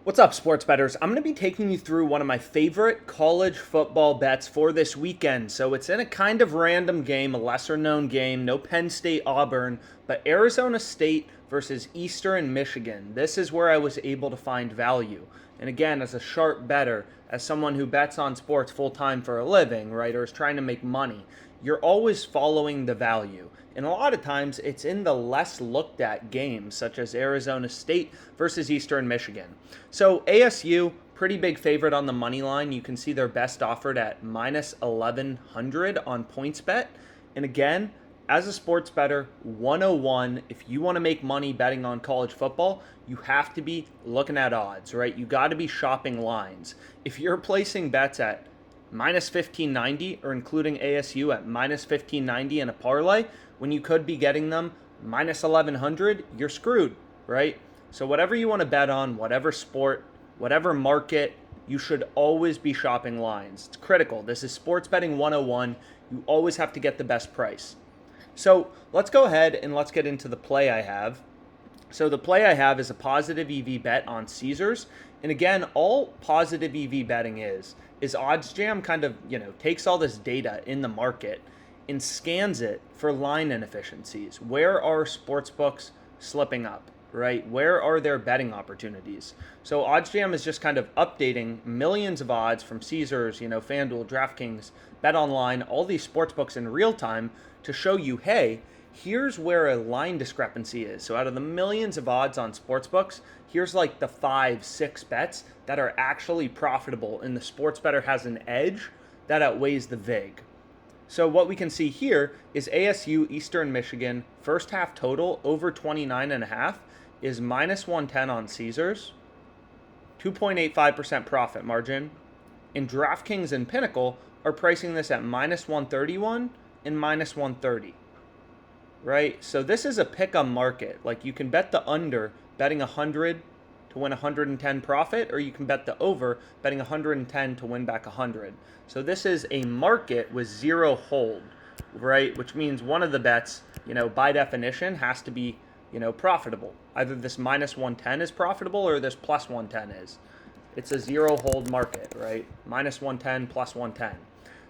What's up, sports bettors? I'm going to be taking you through one of my favorite college football bets for this weekend. So it's in a kind of random game, a lesser known game, no Penn State Auburn, but Arizona State versus Eastern Michigan. This is where I was able to find value. And again, as a sharp bettor, as someone who bets on sports full time for a living, right, or is trying to make money, you're always following the value. And a lot of times it's in the less looked at games, such as Arizona State versus Eastern Michigan. So ASU, pretty big favorite on the money line. You can see their best offered at minus 1100 on PointsBet. And again, as a sports bettor, 101, if you want to make money betting on college football, you have to be looking at odds, right? You got to be shopping lines. If you're placing bets at minus 1590 or including ASU at minus 1590 in a parlay, when you could be getting them minus 1100, you're screwed, right? So whatever you want to bet on, whatever sport, whatever market, you should always be shopping lines. It's critical. This is sports betting 101. You always have to get the best price. So let's go ahead and let's get into the play I have. So the play I have is a positive EV bet on Caesars. And again, all positive EV betting is OddsJam kind of, takes all this data in the market and scans it for line inefficiencies. Where are sportsbooks slipping up, right? Where are their betting opportunities? So OddsJam is just kind of updating millions of odds from Caesars, FanDuel, DraftKings, BetOnline, all these sportsbooks in real time to show you, hey, here's where a line discrepancy is. So out of the millions of odds on sportsbooks, here's like the 5-6 bets that are actually profitable, and the sports bettor has an edge that outweighs the vig. So what we can see here is ASU Eastern Michigan first half total over 29.5 is minus 110 on Caesars, 2.85% profit margin, and DraftKings and Pinnacle are pricing this at minus 131 and minus 130. Right? So this is a pick-em market. Like, you can bet the under, betting 100 to win 110 profit, or you can bet the over, betting 110 to win back 100. So this is a market with zero hold, right? Which means one of the bets, by definition, has to be, profitable. Either this minus 110 is profitable or this plus 110 is. It's a zero hold market, right? Minus 110, plus 110.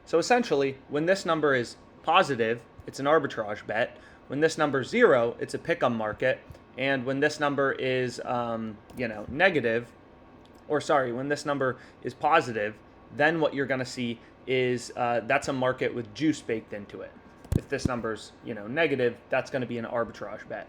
So essentially, when this number is positive, it's an arbitrage bet. When this number is zero, it's a pick-em market. And when this number is, negative, when this number is positive, then what you're going to see is that's a market with juice baked into it. If this number's, negative, that's going to be an arbitrage bet.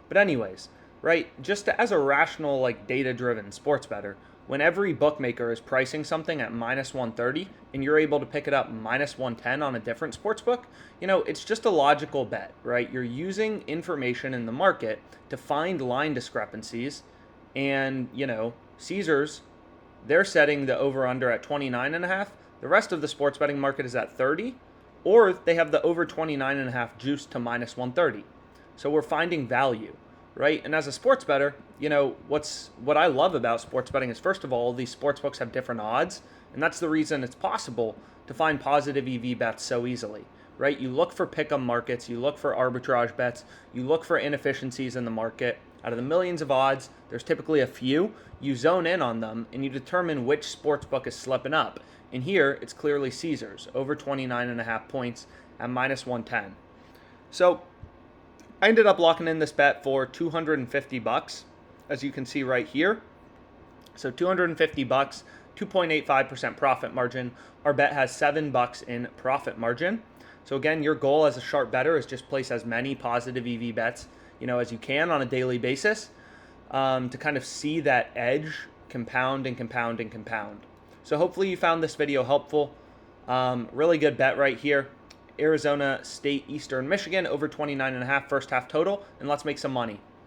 But anyways, right, just as a rational, data-driven sports bettor, when every bookmaker is pricing something at minus 130 and you're able to pick it up minus 110 on a different sports book, it's just a logical bet, right? You're using information in the market to find line discrepancies, and, Caesars, they're setting the over-under at 29.5. The rest of the sports betting market is at 30, or they have the over 29.5 juiced to minus 130. So we're finding value, right? And as a sports bettor, what I love about sports betting is, first of all, these sports books have different odds, and that's the reason it's possible to find positive EV bets so easily, right? You look for pick-em markets, you look for arbitrage bets, you look for inefficiencies in the market. Out of the millions of odds, there's typically a few. You zone in on them, and you determine which sports book is slipping up. And here, it's clearly Caesars, over 29.5 points at minus 110. So I ended up locking in this bet for $250, as you can see right here. So $250, 2.85% profit margin. Our bet has $7 in profit margin. So again, your goal as a sharp bettor is just place as many positive EV bets, as you can on a daily basis, to kind of see that edge compound and compound and compound. So hopefully you found this video helpful. Really good bet right here. Arizona State Eastern Michigan over 29.5 first half total, and let's make some money.